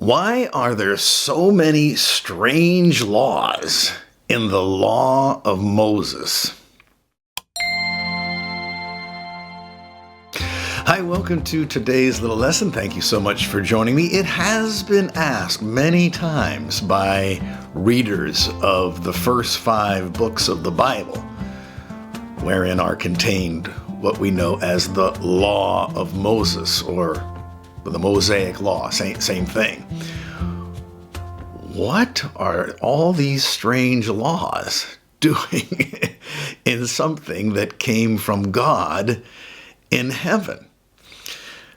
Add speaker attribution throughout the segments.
Speaker 1: Why are there so many strange laws in the law of Moses? Hi, welcome to today's little lesson. Thank you so much for joining me. It has been asked many times by readers of the first 5 books of the Bible, wherein are contained what we know as the law of Moses, or the Mosaic law, same thing. What are all these strange laws doing in something that came from God in heaven?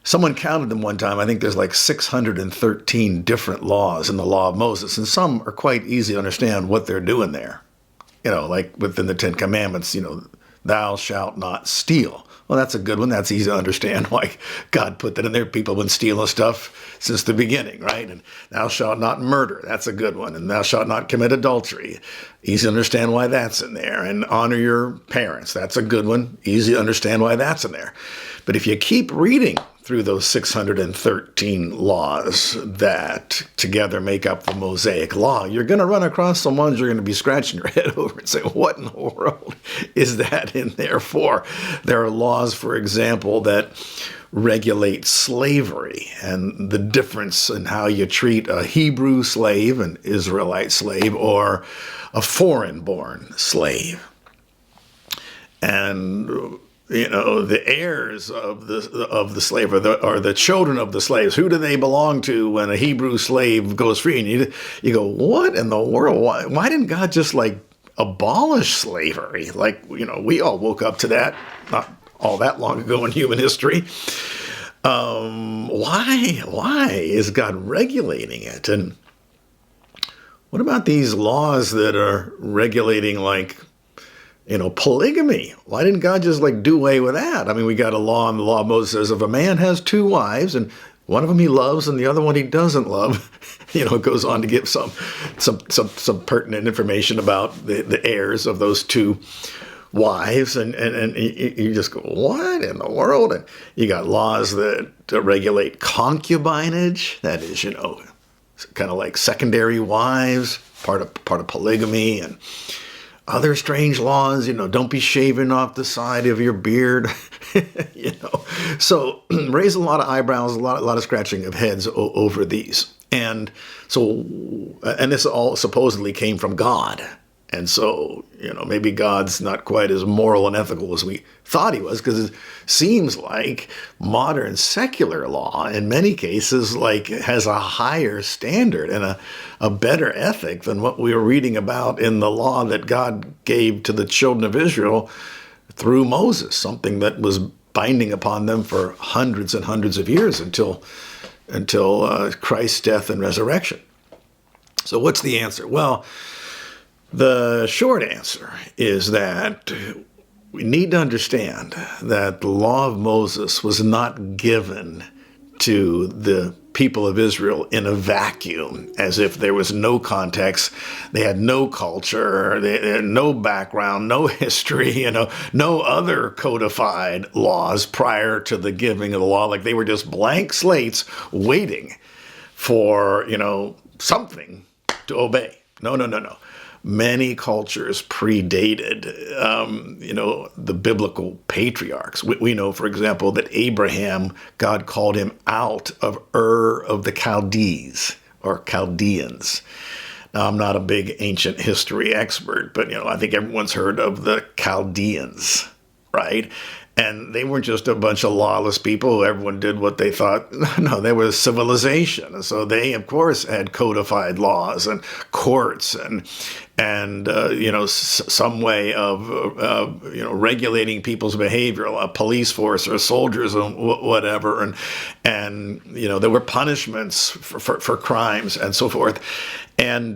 Speaker 1: Someone counted them one time. I think there's like 613 different laws in the law of Moses, and some are quite easy to understand what they're doing there. Like within the 10 Commandments, thou shalt not steal. Well, that's a good one. That's easy to understand why God put that in there. People have been stealing stuff since the beginning, right? And thou shalt not murder. That's a good one. And thou shalt not commit adultery. Easy to understand why that's in there. And honor your parents. That's a good one. Easy to understand why that's in there. But if you keep reading through those 613 laws that together make up the Mosaic law, you're going to run across some ones you're going to be scratching your head over and say, what in the world is that in there for? There are laws, for example, that regulate slavery and the difference in how you treat a Hebrew slave, an Israelite slave, or a foreign-born slave. And the heirs of the slave are the children of the slaves. Who do they belong to when a Hebrew slave goes free? And you go, what in the world? Why didn't God just abolish slavery? We all woke up to that not all that long ago in human history. Why is God regulating it? And what about these laws that are regulating polygamy? Why didn't God just do away with that? I mean, we got a law in the law of Moses says if a man has 2 wives and one of them he loves and the other one he doesn't love, it goes on to give some pertinent information about the heirs of those 2 wives. And you just go, what in the world? And you got laws that regulate concubinage. That is, kind of like secondary wives, part of polygamy, and other strange laws, don't be shaving off the side of your beard, So raise a lot of eyebrows, a lot of scratching of heads over these. And this all supposedly came from God. And so, maybe God's not quite as moral and ethical as we thought he was, because it seems like modern secular law, in many cases, has a higher standard and a better ethic than what we were reading about in the law that God gave to the children of Israel through Moses, something that was binding upon them for hundreds and hundreds of years until Christ's death and resurrection. So what's the answer? Well, the short answer is that we need to understand that the law of Moses was not given to the people of Israel in a vacuum, as if there was no context, they had no culture, they had no background, no history, no other codified laws prior to the giving of the law. They were just blank slates waiting for, something to obey. No. Many cultures predated, the biblical patriarchs. We know, for example, that Abraham, God called him out of Ur of the Chaldees, or Chaldeans. Now, I'm not a big ancient history expert, but, I think everyone's heard of the Chaldeans, right? And they weren't just a bunch of lawless people who everyone did what they thought. No, they were civilization. And so they, of course, had codified laws and courts and some way of regulating people's behavior, a police force or soldiers or whatever. And there were punishments for crimes and so forth. And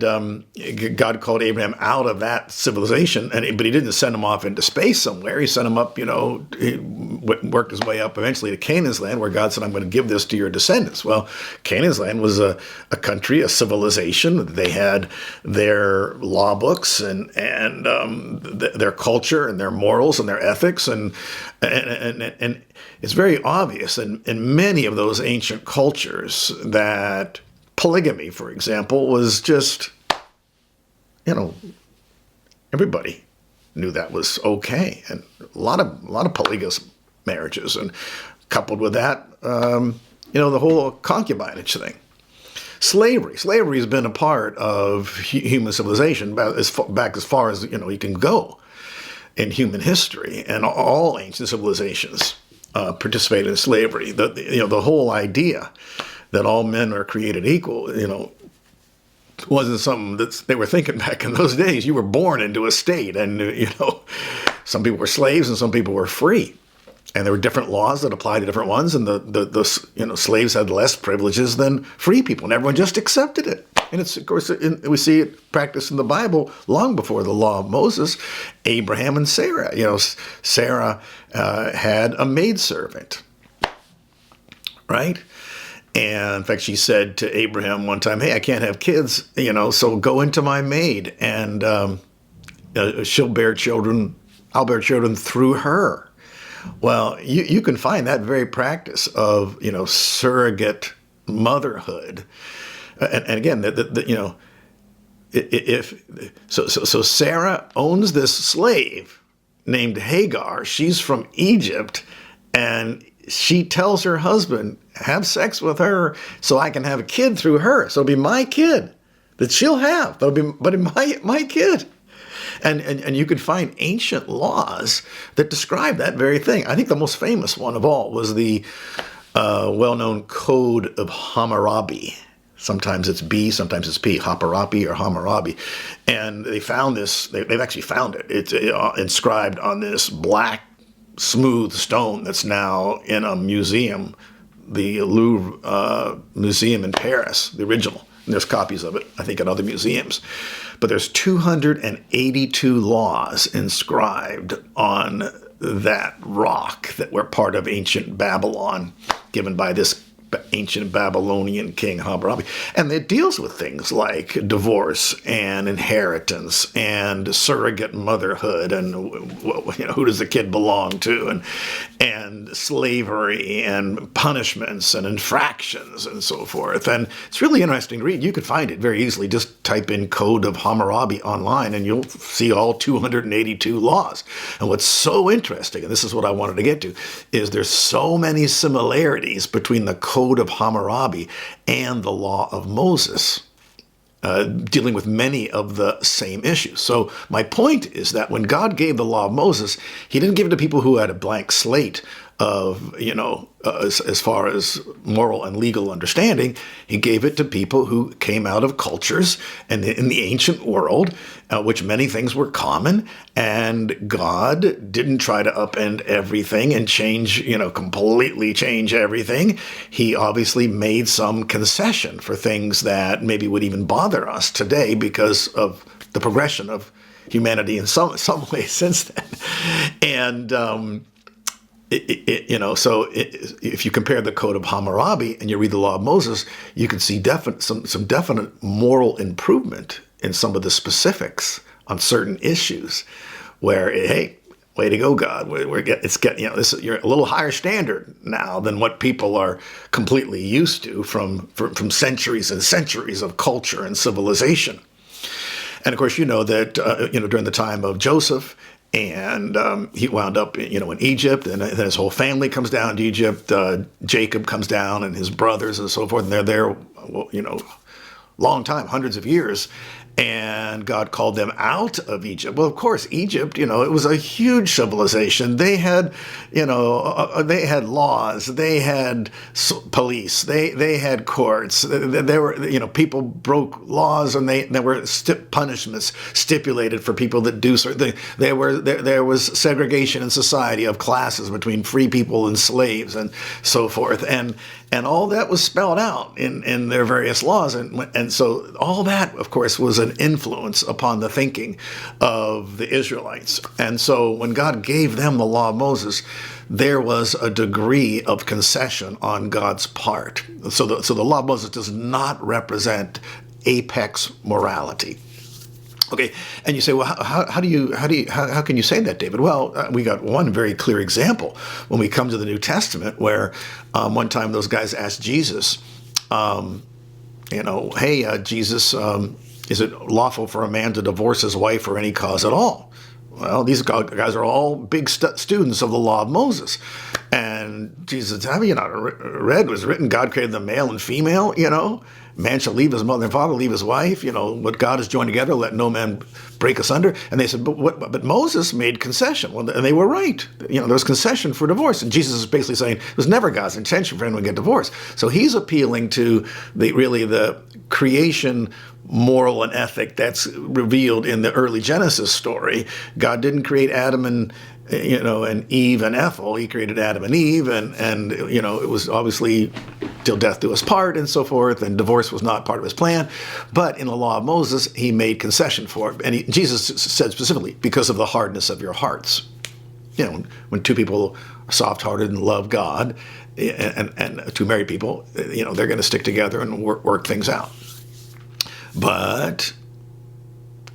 Speaker 1: God called Abraham out of that civilization, but he didn't send him off into space somewhere. He sent him up, he worked his way up eventually to Canaan's land, where God said, I'm going to give this to your descendants. Well, Canaan's land was a country, a civilization. They had their law books and their culture and their morals and their ethics. And it's very obvious in many of those ancient cultures that polygamy, for example, was just, everybody knew that was okay, and a lot of polygamous marriages, and coupled with that, the whole concubinage thing. Slavery has been a part of human civilization back as far as you can go in human history, and all ancient civilizations participated in slavery. The whole idea that all men are created equal, wasn't something that they were thinking back in those days. You were born into a state, and some people were slaves and some people were free, and there were different laws that applied to different ones. And the slaves had less privileges than free people, and everyone just accepted it. And it's, of course, we see it practiced in the Bible long before the law of Moses. Abraham and Sarah. Sarah had a maidservant, right? And in fact, she said to Abraham one time, "Hey, I can't have kids, so go into my maid, and she'll bear children. I'll bear children through her." Well, you can find that very practice of surrogate motherhood, and again, so Sarah owns this slave named Hagar. She's from Egypt, and she tells her husband, "Have sex with her so I can have a kid through her. So it'll be my kid that she'll have. But my kid." And you could find ancient laws that describe that very thing. I think the most famous one of all was the well-known Code of Hammurabi. Sometimes it's B, sometimes it's P, Hammurabi or Hammurabi. And they found this, they've actually found it. It's inscribed on this black, smooth stone that's now in a museum, the Louvre Museum in Paris, the original. And there's copies of it, I think, in other museums. But there's 282 laws inscribed on that rock that were part of ancient Babylon, given by this ancient Babylonian king Hammurabi. And it deals with things like divorce and inheritance and surrogate motherhood and who does the kid belong to, and slavery and punishments and infractions and so forth. And it's really interesting to read. You could find it very easily. Just type in Code of Hammurabi online and you'll see all 282 laws. And what's so interesting, and this is what I wanted to get to, is there's so many similarities between the Code of Hammurabi and the Law of Moses, dealing with many of the same issues. So my point is that when God gave the Law of Moses, he didn't give it to people who had a blank slate of, as far as moral and legal understanding. He gave it to people who came out of cultures and in the ancient world, which many things were common, and God didn't try to upend everything and completely change everything. He obviously made some concession for things that maybe would even bother us today because of the progression of humanity in some ways since then. And, so if you compare the Code of Hammurabi and you read the Law of Moses, you can see some definite moral improvement in some of the specifics on certain issues, where hey, way to go, God! You're a little higher standard now than what people are completely used to from centuries and centuries of culture and civilization. And of course, that during the time of Joseph. And he wound up, in Egypt, and then his whole family comes down to Egypt. Jacob comes down, and his brothers, and so forth. And they're there, long time, hundreds of years. And God called them out of Egypt. Well, of course, Egypt, it was a huge civilization. They had, they had laws, they had police, they had courts. There were, people broke laws, and there were punishments stipulated for people that do certain things. There was segregation in society of classes between free people and slaves and so forth. And all that was spelled out in their various laws. And so all that, of course, was an influence upon the thinking of the Israelites. And so when God gave them the Law of Moses, there was a degree of concession on God's part. So the Law of Moses does not represent apex morality. Okay, and you say, well, how can you say that, David? Well, we got one very clear example when we come to the New Testament, where one time those guys asked Jesus, hey, Jesus, is it lawful for a man to divorce his wife for any cause at all? Well, these guys are all big students of the law of Moses. And Jesus said, have you not read? It was written, God created them male and female, Man shall leave his mother and father, leave his wife. What God has joined together, let no man break asunder. And they said, but Moses made concession. Well, and they were right. There was concession for divorce. And Jesus is basically saying it was never God's intention for anyone to get divorced. So he's appealing to the creation moral and ethic that's revealed in the early Genesis story. God didn't create Adam and Eve and Ethel. He created Adam and Eve, and it was obviously till death do us part and so forth, and divorce was not part of his plan. But in the law of Moses, he made concession for it. And Jesus said specifically, because of the hardness of your hearts. When two people are soft-hearted and love God, and two married people, they're going to stick together and work things out. But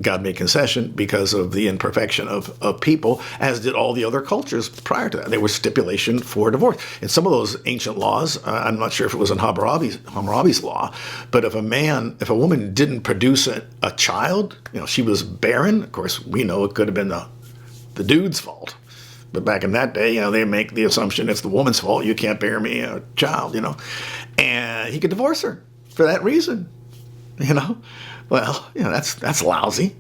Speaker 1: God made concession because of the imperfection of people, as did all the other cultures prior to that. There was stipulation for divorce. In some of those ancient laws, I'm not sure if it was in Hammurabi's law, but if a woman didn't produce a child, she was barren. Of course, we know it could have been the dude's fault. But back in that day, they make the assumption it's the woman's fault. You can't bear me a child, And he could divorce her for that reason. Well, that's lousy.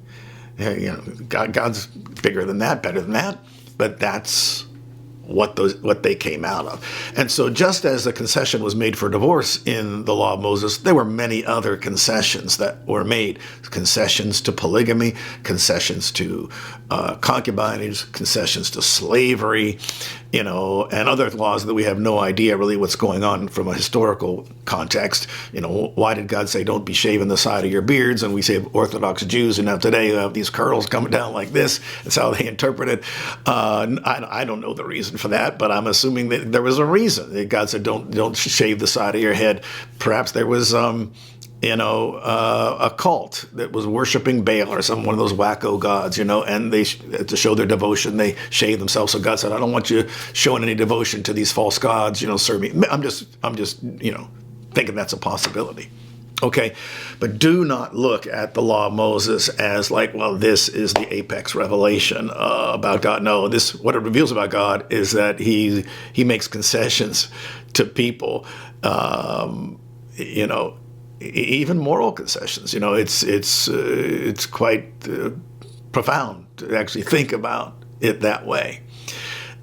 Speaker 1: God's bigger than that, better than that. But that's what they came out of. And so just as the concession was made for divorce in the law of Moses, there were many other concessions that were made. Concessions to polygamy, concessions to concubinage, concessions to slavery, and other laws that we have no idea really what's going on from a historical context. Why did God say don't be shaving the side of your beards? And we say Orthodox Jews, and now today you have these curls coming down like this. That's how they interpret it. I don't know the reason for that, but I'm assuming that there was a reason that God said don't shave the side of your head. Perhaps there was a cult that was worshiping Baal or one of those wacko gods, and they to show their devotion they shaved themselves. So God said, I don't want you showing any devotion to these false gods. Serve me. I'm just thinking that's a possibility. Okay, but do not look at the law of Moses as like, well, this is the apex revelation about God. No, what it reveals about God is that he makes concessions to people, even moral concessions. It's quite profound to actually think about it that way.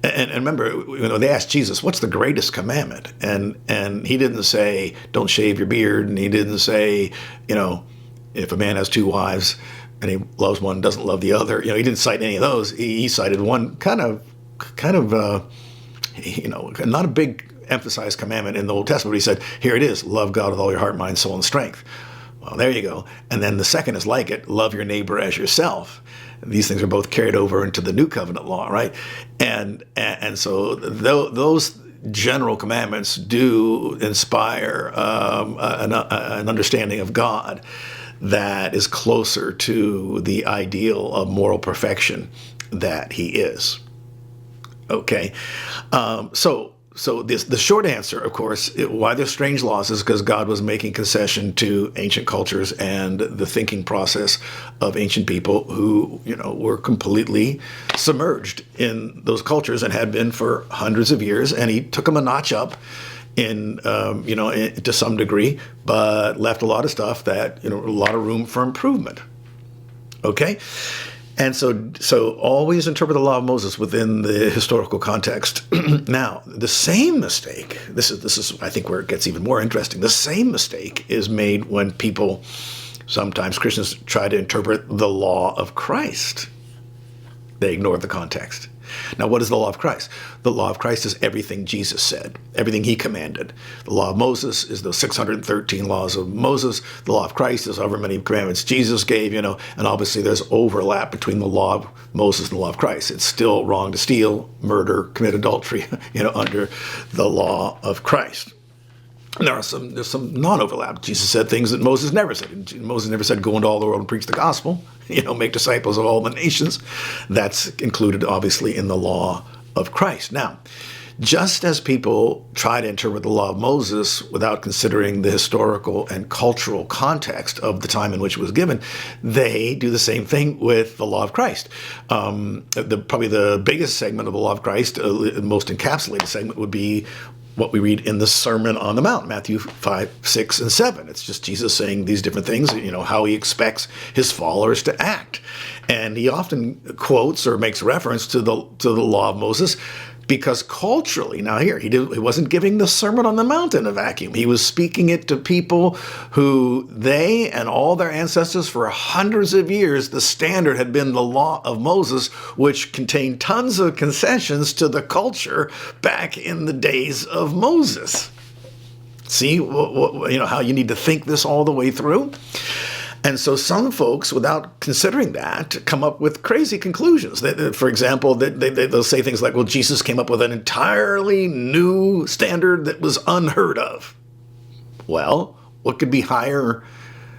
Speaker 1: And remember, they asked Jesus, what's the greatest commandment? And he didn't say, don't shave your beard. And he didn't say, if a man has two wives and he loves one, doesn't love the other. He didn't cite any of those. He cited one kind of not a big emphasized commandment in the Old Testament. He said, here it is, love God with all your heart, mind, soul, and strength. Well, there you go. And then the second is like it, love your neighbor as yourself. These things are both carried over into the New Covenant law, right? And so those general commandments do inspire an understanding of God that is closer to the ideal of moral perfection that he is. Okay, So the short answer, of course, why there's strange laws is because God was making concession to ancient cultures and the thinking process of ancient people who, were completely submerged in those cultures and had been for hundreds of years. And he took them a notch up to some degree, but left a lot of stuff that, a lot of room for improvement. Okay? And so always interpret the law of Moses within the historical context. Now, the same mistake, this is I think where it gets even more interesting. The same mistake is made when sometimes Christians try to interpret the law of Christ. They ignore the context. Now, what is the law of Christ? The law of Christ is everything Jesus said, everything he commanded. The law of Moses is the 613 laws of Moses. The law of Christ is however many commandments Jesus gave, and obviously there's overlap between the law of Moses and the law of Christ. It's still wrong to steal, murder, commit adultery, under the law of Christ. And there's some non-overlap. Jesus said things that Moses never said. Moses never said, go into all the world and preach the gospel, make disciples of all the nations. That's included, obviously, in the law of Christ. Now, just as people try to interpret the law of Moses without considering the historical and cultural context of the time in which it was given, they do the same thing with the law of Christ. Probably the biggest segment of the law of Christ, most encapsulated segment, would be what we read in the Sermon on the Mount, Matthew 5, 6, and 7. It's just Jesus saying these different things, how he expects his followers to act. And he often quotes or makes reference to the law of Moses because culturally, now here, he wasn't giving the Sermon on the Mount in a vacuum. He was speaking it to people who they and all their ancestors for hundreds of years, the standard had been the law of Moses, which contained tons of concessions to the culture back in the days of Moses. See how you need to think this all the way through? And so some folks, without considering that, come up with crazy conclusions. For example, they'll say things like, well, Jesus came up with an entirely new standard that was unheard of. Well, what could be higher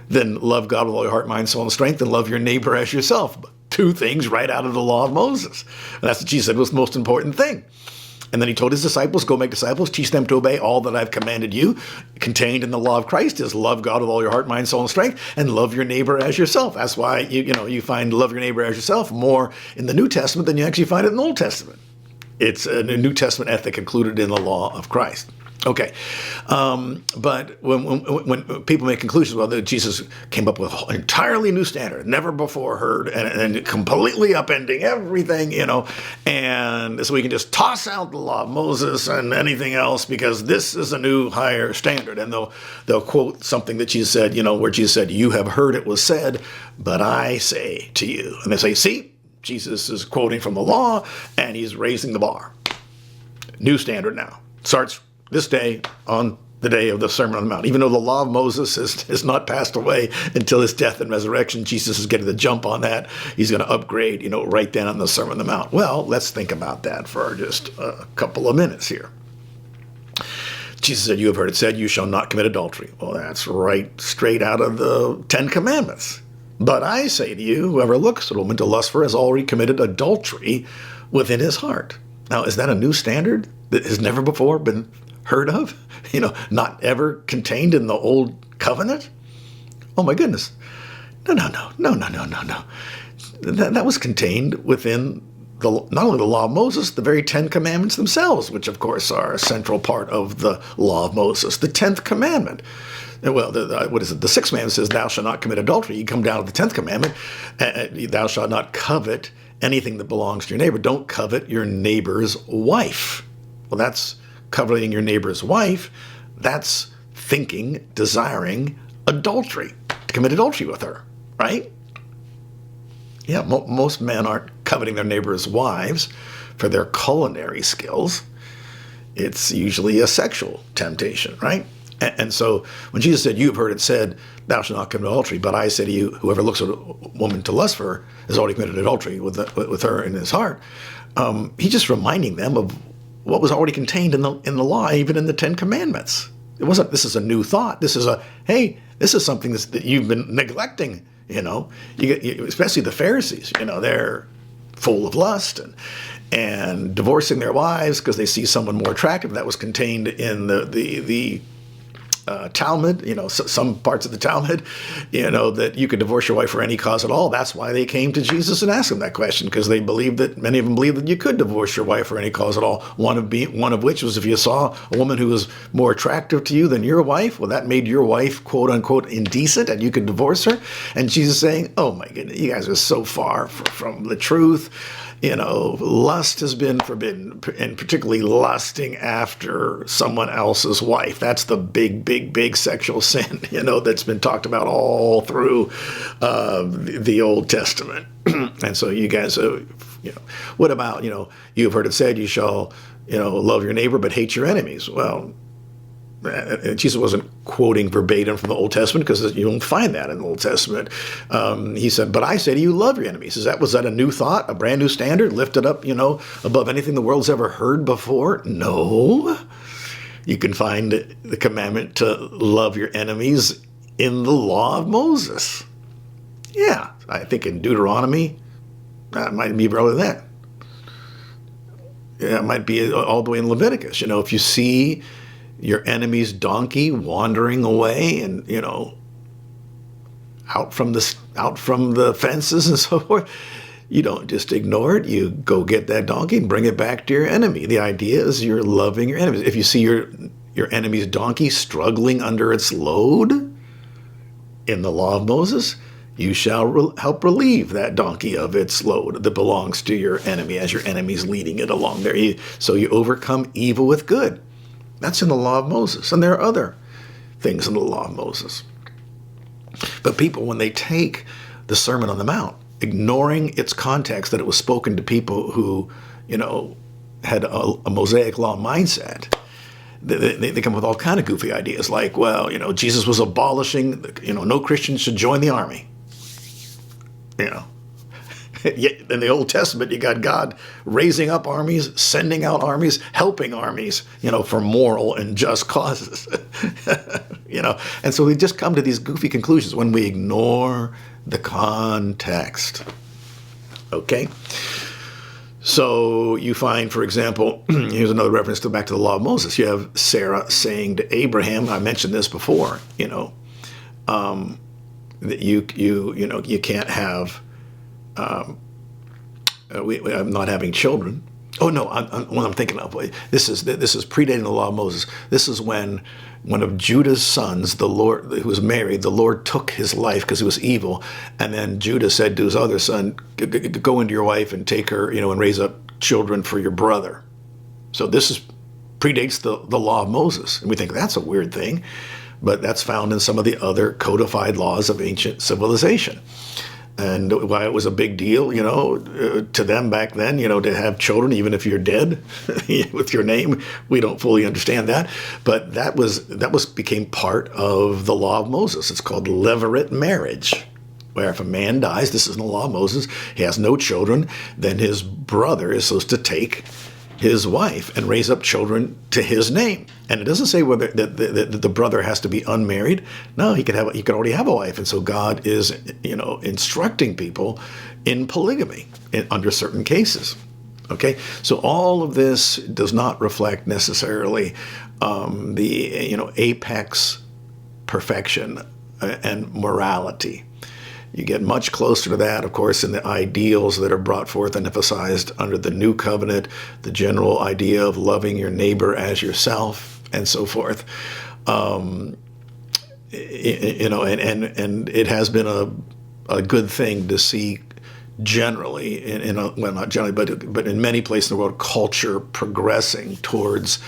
Speaker 1: than love God with all your heart, mind, soul, and strength, and love your neighbor as yourself? Two things right out of the law of Moses. And that's what Jesus said was the most important thing. And then he told his disciples, go make disciples, teach them to obey all that I've commanded you. Contained in the law of Christ is love God with all your heart, mind, soul, and strength, and love your neighbor as yourself. That's why you find love your neighbor as yourself more in the New Testament than you actually find it in the Old Testament. It's a New Testament ethic included in the law of Christ. Okay, but when people make conclusions, well, that Jesus came up with an entirely new standard, never before heard, and completely upending everything, and so we can just toss out the law of Moses and anything else because this is a new higher standard. And they'll quote something that Jesus said, where Jesus said, you have heard it was said, but I say to you. And they say, see, Jesus is quoting from the law, and he's raising the bar. New standard now. Starts this day on the day of the Sermon on the Mount. Even though the law of Moses is not passed away until his death and resurrection, Jesus is getting the jump on that. He's going to upgrade, right then on the Sermon on the Mount. Well, let's think about that for just a couple of minutes here. Jesus said, you have heard it said, you shall not commit adultery. Well, that's right straight out of the Ten Commandments. But I say to you, whoever looks at a woman to lust for has already committed adultery within his heart. Now, is that a new standard that has never before been heard of? Not ever contained in the old covenant? Oh my goodness. No. That was contained within not only the law of Moses, the very Ten Commandments themselves, which of course are a central part of the law of Moses. The 10th commandment. Well, what is it? The 6th commandment says, thou shalt not commit adultery. You come down to the 10th commandment, thou shalt not covet anything that belongs to your neighbor. Don't covet your neighbor's wife. Well, that's coveting your neighbor's wife. That's thinking, desiring adultery, to commit adultery with her, right? Yeah, most men aren't coveting their neighbor's wives for their culinary skills. It's usually a sexual temptation, right? And so when Jesus said, you have heard it said, thou shalt not commit adultery, but I say to you, whoever looks at a woman to lust for her has already committed adultery with her in his heart. He's just reminding them of what was already contained in the law, even in the Ten Commandments. It wasn't, this is a new thought. This is this is something that you've been neglecting, especially the Pharisees, they're full of lust and divorcing their wives because they see someone more attractive. That was contained in the Talmud, some parts of the Talmud, that you could divorce your wife for any cause at all. That's why they came to Jesus and asked him that question, because many of them believed that you could divorce your wife for any cause at all. One of which was if you saw a woman who was more attractive to you than your wife, well, that made your wife, quote unquote, indecent, and you could divorce her. And Jesus saying, oh my goodness, you guys are so far from the truth. Lust has been forbidden, and particularly lusting after someone else's wife. That's the big sexual sin, that's been talked about all through the Old Testament. And so you guys, what about, you've heard it said, you shall, love your neighbor but hate your enemies. Well, Jesus wasn't quoting verbatim from the Old Testament because you don't find that in the Old Testament. He said, but I say to you, love your enemies. Was that a new thought, a brand new standard lifted up, above anything the world's ever heard before? No. You can find the commandment to love your enemies in the law of Moses. Yeah, I think in Deuteronomy, that might be probably that. it might be all the way in Leviticus. If you see your enemy's donkey wandering away and, out from the fences and so forth, you don't just ignore it. You go get that donkey and bring it back to your enemy. The idea is you're loving your enemies. If you see your enemy's donkey struggling under its load in the law of Moses, you shall help relieve that donkey of its load that belongs to your enemy as your enemy's leading it along there. So you overcome evil with good. That's in the law of Moses. And there are other things in the law of Moses. But people, when they take the Sermon on the Mount, ignoring its context that it was spoken to people who, had a Mosaic law mindset, they come up with all kind of goofy ideas like, well, Jesus was abolishing, no Christians should join the army. Yet in the Old Testament, you got God raising up armies, sending out armies, helping armies, for moral and just causes, And so we just come to these goofy conclusions when we ignore the context. Okay? So you find, for example, here's another reference back to the law of Moses. You have Sarah saying to Abraham, I mentioned this before, that you can't have, I'm not having children. Oh no, what I'm thinking of, this is predating the law of Moses. This is when one of Judah's sons, the Lord, who was married, the Lord took his life because he was evil, and then Judah said to his other son, "Go into your wife and take her, and raise up children for your brother." So this predates the law of Moses, and we think that's a weird thing, but that's found in some of the other codified laws of ancient civilization. And why it was a big deal, to them back then, to have children, even if you're dead with your name. We don't fully understand that. But that became part of the law of Moses. It's called Levit marriage, where if a man dies, this is in the law of Moses, he has no children, then his brother is supposed to take his wife and raise up children to his name. And it doesn't say whether the brother has to be unmarried. No, he could already have a wife. And so God is, instructing people in polygamy under certain cases. Okay, so all of this does not reflect necessarily the apex perfection and morality. You get much closer to that, of course, in the ideals that are brought forth and emphasized under the New Covenant, the general idea of loving your neighbor as yourself, and so forth. And it has been a good thing to see generally, well, not generally, but in many places in the world, culture progressing towards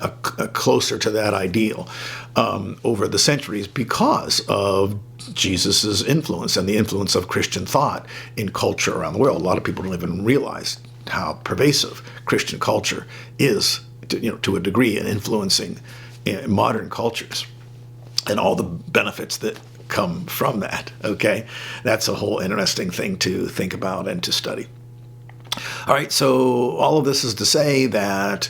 Speaker 1: a closer to that ideal over the centuries because of Jesus's influence and the influence of Christian thought in culture around the world. A lot of people don't even realize how pervasive Christian culture is, to a degree, in influencing modern cultures and all the benefits that come from that. Okay, that's a whole interesting thing to think about and to study. All right, so all of this is to say that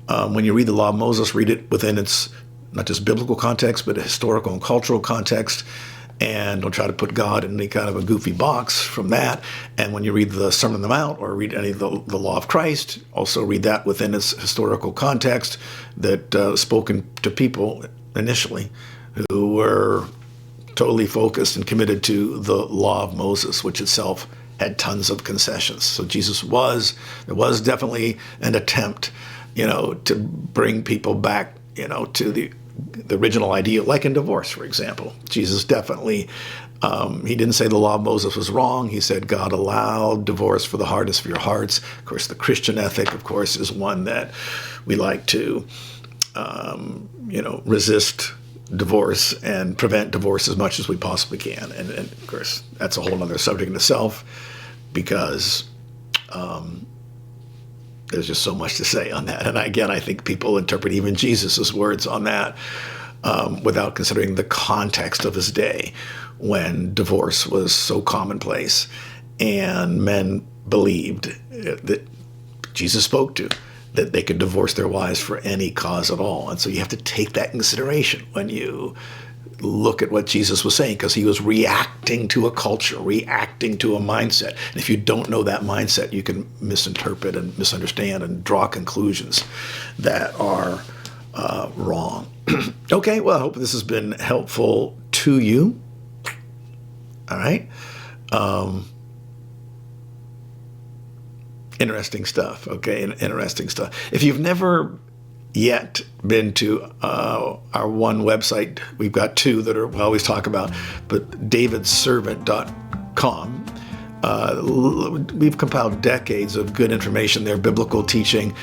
Speaker 1: when you read the law of Moses, read it within its not just biblical context, but a historical and cultural context. And don't try to put God in any kind of a goofy box from that. And when you read the Sermon on the Mount or read any of the law of Christ, also read that within its historical context that spoken to people initially who were totally focused and committed to the law of Moses, which itself had tons of concessions. So there was definitely an attempt, to bring people back, to the original idea, like in divorce, for example. Jesus definitely, he didn't say the law of Moses was wrong. He said God allowed divorce for the hardest of your hearts. Of course, the Christian ethic, of course, is one that we like to, resist divorce and prevent divorce as much as we possibly can. And of course, that's a whole other subject in itself because there's just so much to say on that. And again, I think people interpret even Jesus's words on that without considering the context of his day when divorce was so commonplace and men believed that Jesus spoke to, that they could divorce their wives for any cause at all. And so you have to take that in consideration when you look at what Jesus was saying, because he was reacting to a culture, reacting to a mindset. And if you don't know that mindset, you can misinterpret and misunderstand and draw conclusions that are wrong. Okay, well, I hope this has been helpful to you. All right. Interesting stuff. Okay, interesting stuff. If you've never yet been to our one website, we've got two that we always talk about, but davidservant.com. We've compiled decades of good information there, biblical teaching,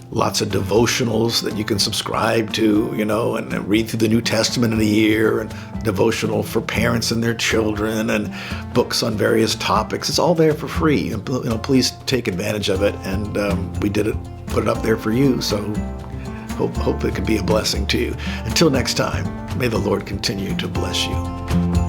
Speaker 1: lots of devotionals that you can subscribe to, and read through the New Testament in a year, and devotional for parents and their children, and books on various topics. It's all there for free. And, please take advantage of it. And we put it up there for you. So hope it can be a blessing to you. Until next time, may the Lord continue to bless you.